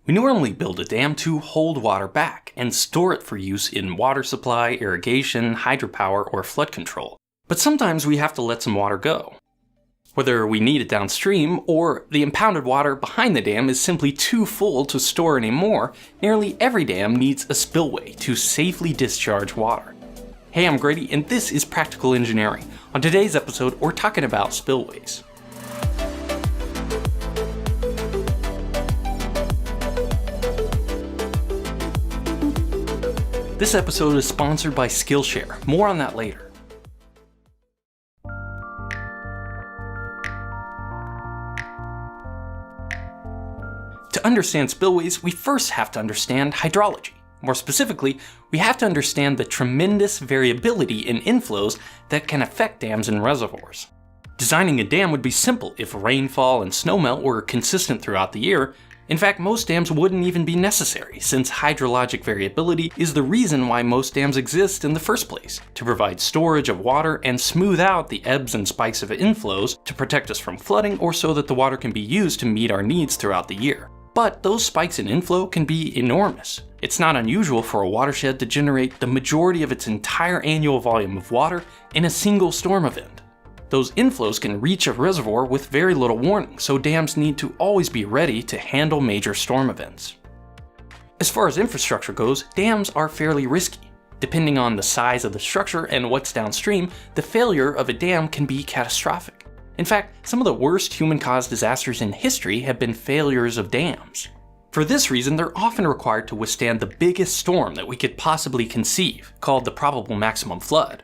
We normally build a dam to hold water back and store it for use in water supply, irrigation, hydropower, or flood control. But sometimes we have to let some water go. Whether we need it downstream or the impounded water behind the dam is simply too full to store anymore, nearly every dam needs a spillway to safely discharge water. Hey, I'm Grady, and this is Practical Engineering. On today's episode, we're talking about spillways. This episode is sponsored by Skillshare. More on that later. To understand spillways, we first have to understand hydrology. More specifically, we have to understand the tremendous variability in inflows that can affect dams and reservoirs. Designing a dam would be simple if rainfall and snowmelt were consistent throughout the year. In fact, most dams wouldn't even be necessary, since hydrologic variability is the reason why most dams exist in the first place, to provide storage of water and smooth out the ebbs and spikes of inflows to protect us from flooding or so that the water can be used to meet our needs throughout the year. But those spikes in inflow can be enormous. It's not unusual for a watershed to generate the majority of its entire annual volume of water in a single storm event. Those inflows can reach a reservoir with very little warning, so dams need to always be ready to handle major storm events. As far as infrastructure goes, dams are fairly risky. Depending on the size of the structure and what's downstream, the failure of a dam can be catastrophic. In fact, some of the worst human-caused disasters in history have been failures of dams. For this reason, they're often required to withstand the biggest storm that we could possibly conceive, called the probable maximum flood.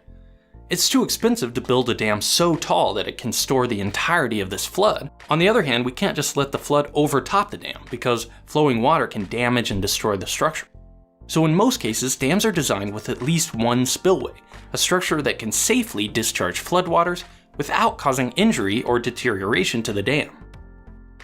It's too expensive to build a dam so tall that it can store the entirety of this flood. On the other hand, we can't just let the flood overtop the dam, because flowing water can damage and destroy the structure. So in most cases, dams are designed with at least one spillway, a structure that can safely discharge floodwaters without causing injury or deterioration to the dam.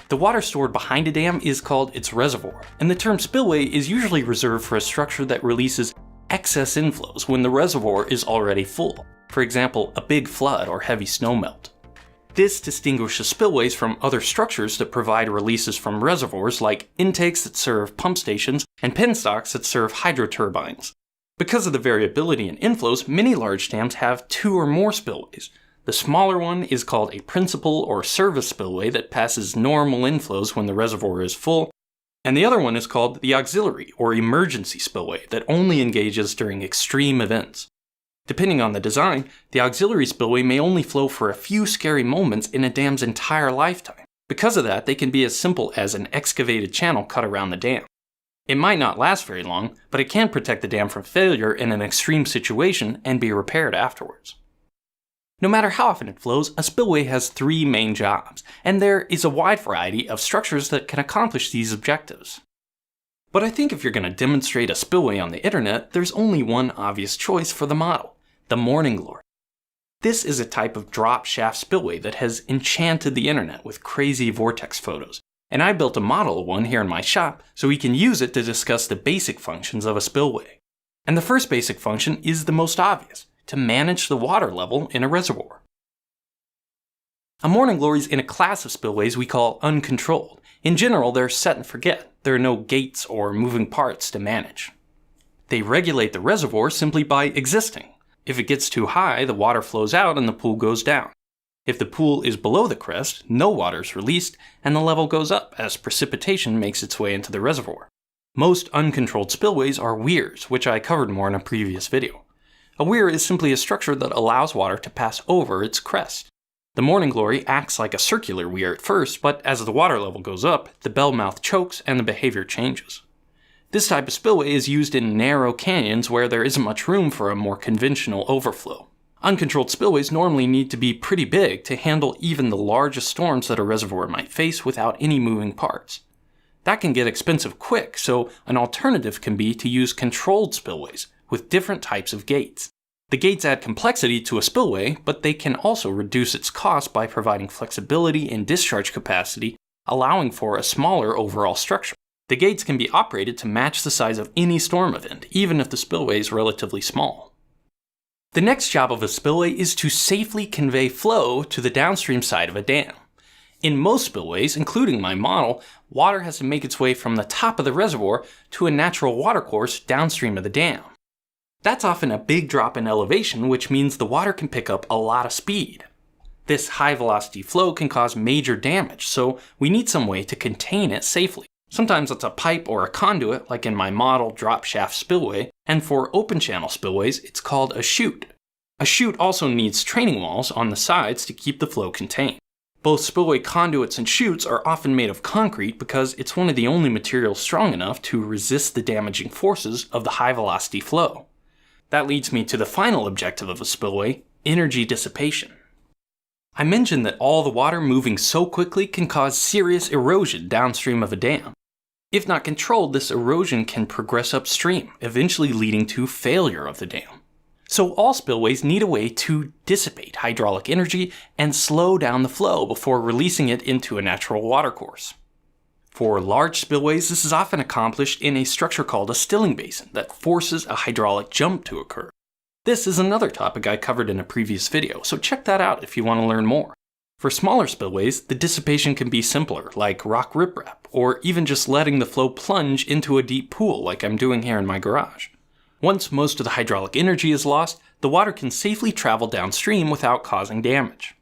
The water stored behind a dam is called its reservoir, and the term spillway is usually reserved for a structure that releases excess inflows when the reservoir is already full. For example, a big flood or heavy snowmelt. This distinguishes spillways from other structures that provide releases from reservoirs like intakes that serve pump stations and penstocks that serve hydro turbines. Because of the variability in inflows, many large dams have two or more spillways. The smaller one is called a principal or service spillway that passes normal inflows when the reservoir is full, and the other one is called the auxiliary or emergency spillway that only engages during extreme events. Depending on the design, the auxiliary spillway may only flow for a few scary moments in a dam's entire lifetime. Because of that, they can be as simple as an excavated channel cut around the dam. It might not last very long, but it can protect the dam from failure in an extreme situation and be repaired afterwards. No matter how often it flows, a spillway has three main jobs, and there is a wide variety of structures that can accomplish these objectives. But I think if you're going to demonstrate a spillway on the internet, there's only one obvious choice for the model: the morning glory. This is a type of drop shaft spillway that has enchanted the internet with crazy vortex photos, and I built a model of one here in my shop so we can use it to discuss the basic functions of a spillway. And the first basic function is the most obvious: to manage the water level in a reservoir. A morning glory is in a class of spillways we call uncontrolled. In general, they're set and forget. There are no gates or moving parts to manage. They regulate the reservoir simply by existing. If it gets too high, the water flows out and the pool goes down. If the pool is below the crest, no water is released and the level goes up as precipitation makes its way into the reservoir. Most uncontrolled spillways are weirs, which I covered more in a previous video. A weir is simply a structure that allows water to pass over its crest. The morning glory acts like a circular weir at first, but as the water level goes up, the bell mouth chokes and the behavior changes. This type of spillway is used in narrow canyons where there isn't much room for a more conventional overflow. Uncontrolled spillways normally need to be pretty big to handle even the largest storms that a reservoir might face without any moving parts. That can get expensive quick, so an alternative can be to use controlled spillways with different types of gates. The gates add complexity to a spillway, but they can also reduce its cost by providing flexibility in discharge capacity, allowing for a smaller overall structure. The gates can be operated to match the size of any storm event, even if the spillway is relatively small. The next job of a spillway is to safely convey flow to the downstream side of a dam. In most spillways, including my model, water has to make its way from the top of the reservoir to a natural watercourse downstream of the dam. That's often a big drop in elevation, which means the water can pick up a lot of speed. This high velocity flow can cause major damage, so we need some way to contain it safely. Sometimes it's a pipe or a conduit, like in my model drop shaft spillway, and for open channel spillways, it's called a chute. A chute also needs training walls on the sides to keep the flow contained. Both spillway conduits and chutes are often made of concrete because it's one of the only materials strong enough to resist the damaging forces of the high velocity flow. That leads me to the final objective of a spillway, energy dissipation. I mentioned that all the water moving so quickly can cause serious erosion downstream of a dam. If not controlled, this erosion can progress upstream, eventually leading to failure of the dam. So all spillways need a way to dissipate hydraulic energy and slow down the flow before releasing it into a natural watercourse. For large spillways, this is often accomplished in a structure called a stilling basin that forces a hydraulic jump to occur. This is another topic I covered in a previous video, so check that out if you want to learn more. For smaller spillways, the dissipation can be simpler, like rock riprap, or even just letting the flow plunge into a deep pool like I'm doing here in my garage. Once most of the hydraulic energy is lost, the water can safely travel downstream without causing damage.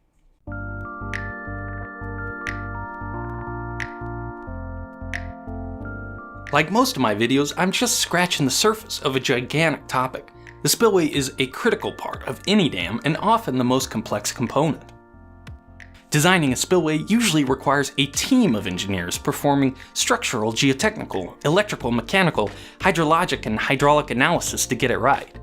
Like most of my videos, I'm just scratching the surface of a gigantic topic. The spillway is a critical part of any dam and often the most complex component. Designing a spillway usually requires a team of engineers performing structural, geotechnical, electrical, mechanical, hydrologic, and hydraulic analysis to get it right.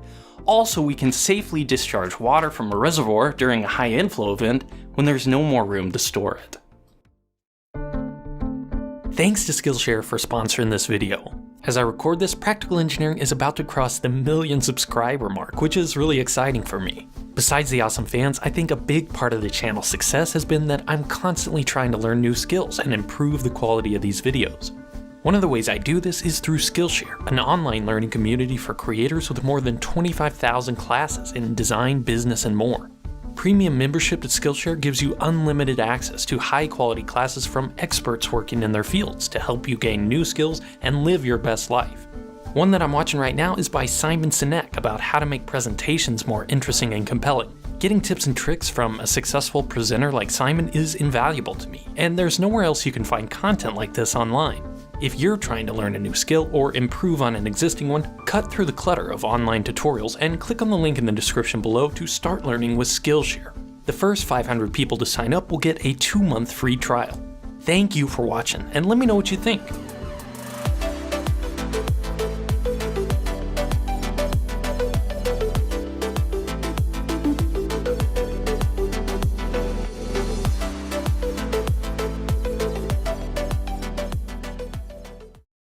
Also, we can safely discharge water from a reservoir during a high inflow event when there's no more room to store it. Thanks to Skillshare for sponsoring this video. As I record this, Practical Engineering is about to cross the 1 million subscriber mark, which is really exciting for me. Besides the awesome fans, I think a big part of the channel's success has been that I'm constantly trying to learn new skills and improve the quality of these videos. One of the ways I do this is through Skillshare, an online learning community for creators with more than 25,000 classes in design, business, and more. Premium membership at Skillshare gives you unlimited access to high-quality classes from experts working in their fields to help you gain new skills and live your best life. One that I'm watching right now is by Simon Sinek about how to make presentations more interesting and compelling. Getting tips and tricks from a successful presenter like Simon is invaluable to me, and there's nowhere else you can find content like this online. If you're trying to learn a new skill or improve on an existing one, cut through the clutter of online tutorials and click on the link in the description below to start learning with Skillshare. The first 500 people to sign up will get a 2-month free trial. Thank you for watching, and let me know what you think.